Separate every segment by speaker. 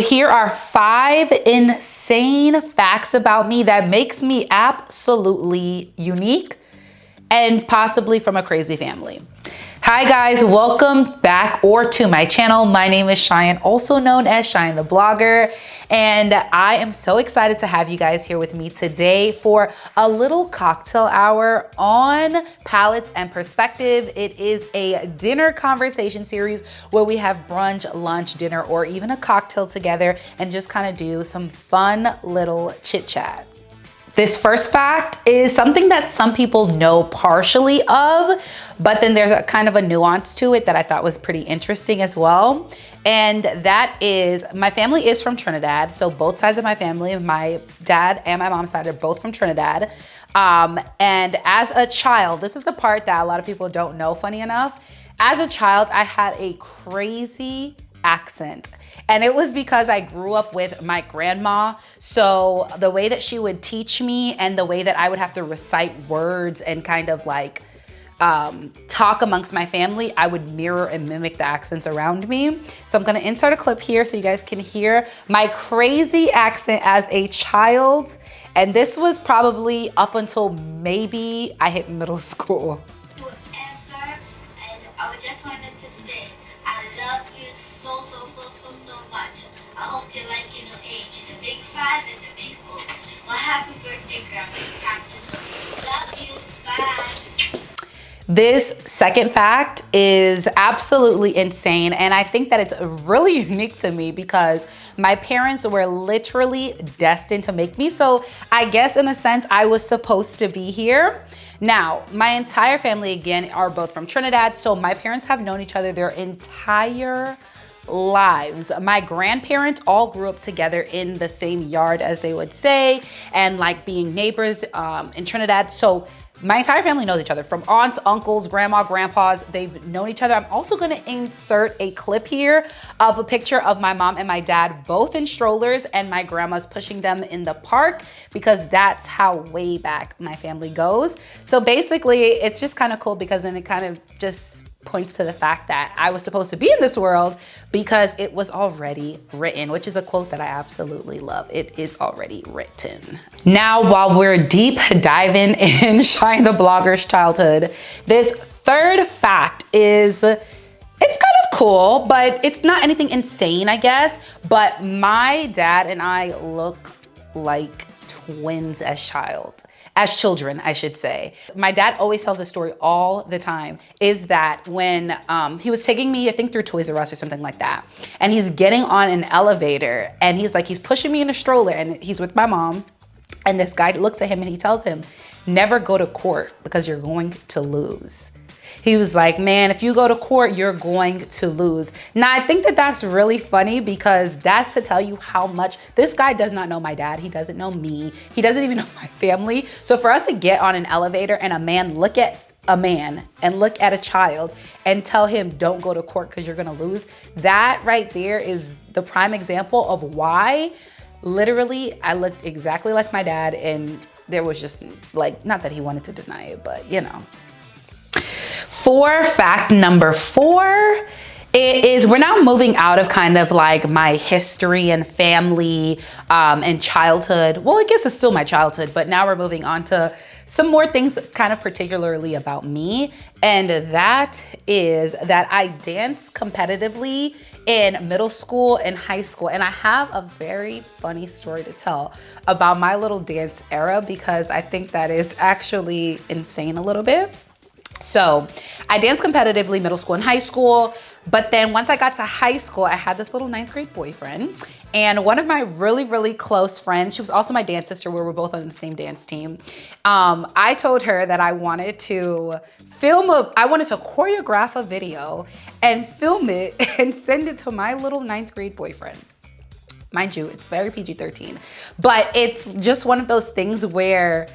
Speaker 1: Here are 5 insane facts about me that makes me absolutely unique and possibly from a crazy family. Hi guys, welcome back or to my channel. My name is Cheyenne, also known as Cheyennetheblogger, and I am so excited to have you guys here with me today for a little cocktail hour on Palates and Perspective. It is a dinner conversation series where we have brunch, lunch, dinner, or even a cocktail together and just kind of do some fun little chit chat. This first fact is something that some people know partially of, but then there's a kind of a nuance to it that I thought was pretty interesting as well. And that is, my family is from Trinidad. So both sides of my family, my dad and my mom's side, are both from Trinidad. And as a child, this is the part that a lot of people don't know, funny enough. As a child, I had a crazy accent. And it was because I grew up with my grandma. So the way that she would teach me and the way that I would have to recite words and kind of like talk amongst my family, I would mirror and mimic the accents around me. So I'm gonna insert a clip here so you guys can hear my crazy accent as a child. And this was probably up until maybe I hit middle school.
Speaker 2: And I just wanted to say, I love you so much. I hope you like your new age, the big 5 and the big O. Well, happy birthday, Grandma. Love you. Bye.
Speaker 1: This second fact is absolutely insane, and I think that it's really unique to me because my parents were literally destined to make me. So I guess in a sense, I was supposed to be here. Now, my entire family, again, are both from Trinidad, so my parents have known each other their entire lives. My grandparents all grew up together in the same yard, as they would say, and like being neighbors in Trinidad. So my entire family knows each other, from aunts, uncles, grandma, grandpas. They've known each other. I'm also gonna insert a clip here of a picture of my mom and my dad, both in strollers, and my grandma's pushing them in the park, because that's how way back my family goes. So basically, it's just kind of cool because then it kind of just points to the fact that I was supposed to be in this world because it was already written, which is a quote that I absolutely love. It is already written. Now, while we're deep diving in Cheyennetheblogger's childhood, this third fact is, it's kind of cool, but it's not anything insane, I guess. But my dad and I look like twins as children, I should say. My dad always tells a story all the time, is that when he was taking me, I think through Toys R Us or something like that, and he's getting on an elevator and he's pushing me in a stroller and he's with my mom, and this guy looks at him and he tells him, never go to court because you're going to lose. He was like, man, if you go to court, you're going to lose. Now, I think that that's really funny because that's to tell you how much this guy does not know my dad. He doesn't know me. He doesn't even know my family. So for us to get on an elevator and a man look at a man and look at a child and tell him don't go to court because you're going to lose, that right there is the prime example of why literally I looked exactly like my dad, and there was just like, not that he wanted to deny it, but you know. For fact number 4, it is, we're now moving out of kind of like my history and family and childhood. Well, I guess it's still my childhood, but now we're moving on to some more things kind of particularly about me. And that is that I danced competitively in middle school and high school. And I have a very funny story to tell about my little dance era because I think that is actually insane a little bit. So I danced competitively middle school and high school, but then once I got to high school, I had this little 9th grade boyfriend, and one of my really close friends, she was also my dance sister, we were both on the same dance team. I told her that I wanted to choreograph a video and film it and send it to my little 9th grade boyfriend. Mind you, it's very PG-13, but it's just one of those things where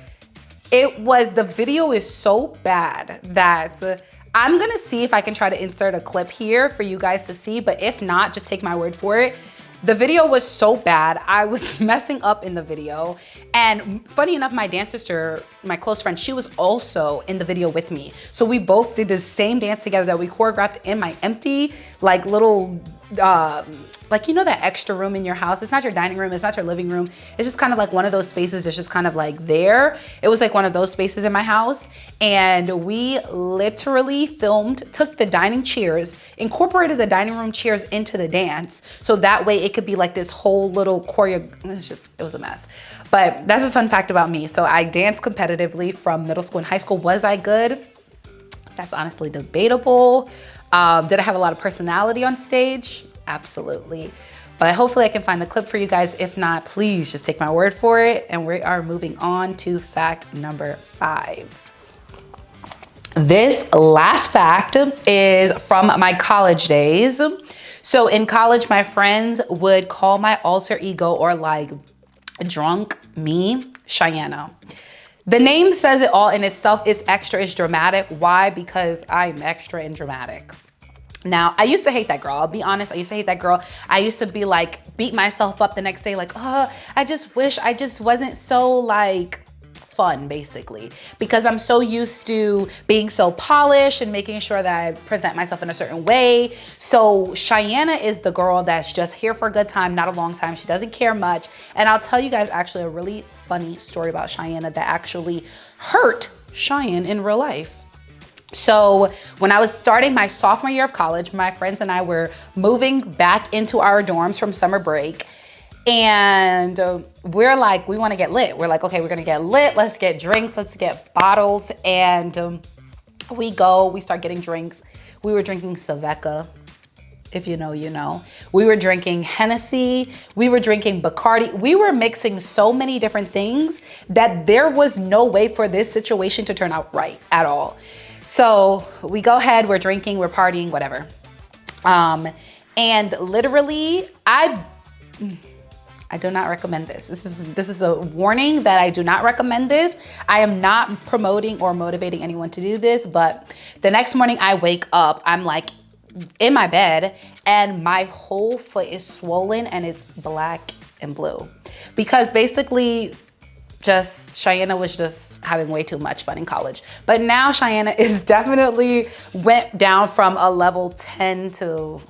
Speaker 1: the video is so bad that I'm gonna see if I can try to insert a clip here for you guys to see, but if not, just take my word for it. The video was so bad. I was messing up in the video. And funny enough, my dance sister my close friend, she was also in the video with me. So we both did the same dance together that we choreographed in my empty, like little, like, you know, that extra room in your house. It's not your dining room, it's not your living room. It's just kind of like one of those spaces. It's just kind of like there. It was like one of those spaces in my house. And we literally took the dining chairs, incorporated the dining room chairs into the dance. So that way it could be like this whole little choreo. It was a mess. But that's a fun fact about me. So I danced competitively from middle school and high school. Was I good? That's honestly debatable. Did I have a lot of personality on stage? Absolutely. But hopefully I can find the clip for you guys. If not, please just take my word for it. And we are moving on to fact number 5. This last fact is from my college days. So in college, my friends would call my alter ego, or like drunk me, Cheyenne. The name says it all in itself. It's extra, it's dramatic. Why? Because I'm extra and dramatic. Now, I used to hate that girl. I'll be honest, I used to hate that girl. I used to be like, beat myself up the next day like, oh, I just wish I just wasn't so like fun, basically, because I'm so used to being so polished and making sure that I present myself in a certain way. So Cheyenne is the girl that's just here for a good time, not a long time. She doesn't care much. And I'll tell you guys actually a really funny story about Cheyenne that actually hurt Cheyenne in real life. So when I was starting my sophomore year of college, my friends and I were moving back into our dorms from summer break. And we're like, we want to get lit. We're like, okay, we're going to get lit. Let's get drinks. Let's get bottles. And we start getting drinks. We were drinking Saveca. If you know, you know. We were drinking Hennessy. We were drinking Bacardi. We were mixing so many different things that there was no way for this situation to turn out right at all. So we go ahead, we're drinking, we're partying, whatever. And literally, I do not recommend this. This is a warning that I do not recommend this. I am not promoting or motivating anyone to do this, but the next morning I wake up, I'm like in my bed and my whole foot is swollen and it's black and blue. Because basically Cheyenne was just having way too much fun in college. But now Cheyenne is definitely went down from a level 10 to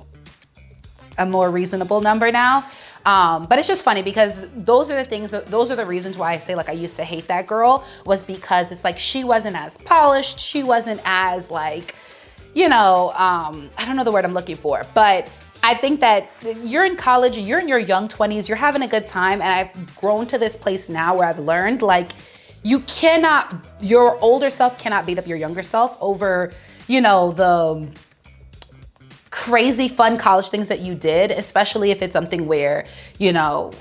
Speaker 1: a more reasonable number now. But it's just funny because those are the reasons why I say like I used to hate that girl, was because it's like she wasn't as polished, she wasn't as like, you know, I don't know the word I'm looking for, but I think that you're in college, you're in your young 20s, you're having a good time, and I've grown to this place now where I've learned like your older self cannot beat up your younger self over, you know, the crazy fun college things that you did, especially if it's something where, you know,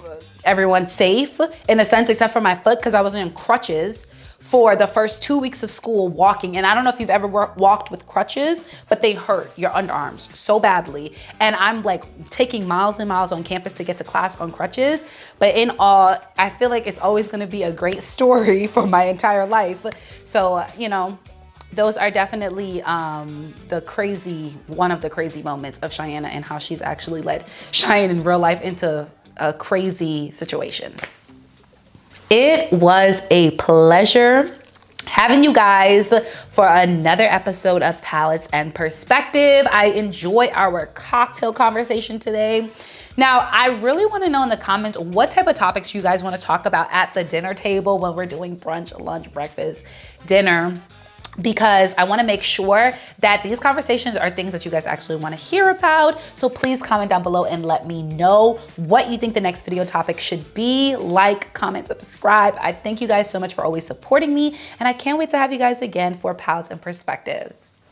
Speaker 1: everyone's safe in a sense, except for my foot, because I was in crutches for the first 2 weeks of school walking. And I don't know if you've ever walked with crutches, but they hurt your underarms so badly. And I'm like taking miles and miles on campus to get to class on crutches. But in all, I feel like it's always gonna be a great story for my entire life. So, you know, those are definitely one of the crazy moments of Cheyenne and how she's actually led Cheyenne in real life into a crazy situation. It was a pleasure having you guys for another episode of Palates and Perspective. I enjoyed our cocktail conversation today. Now, I really want to know in the comments what type of topics you guys want to talk about at the dinner table when we're doing brunch, lunch, breakfast, dinner, because I want to make sure that these conversations are things that you guys actually want to hear about. So please comment down below and let me know what you think the next video topic should be. Like, comment, subscribe. I thank you guys so much for always supporting me, and I can't wait to have you guys again for Palates and Perspectives.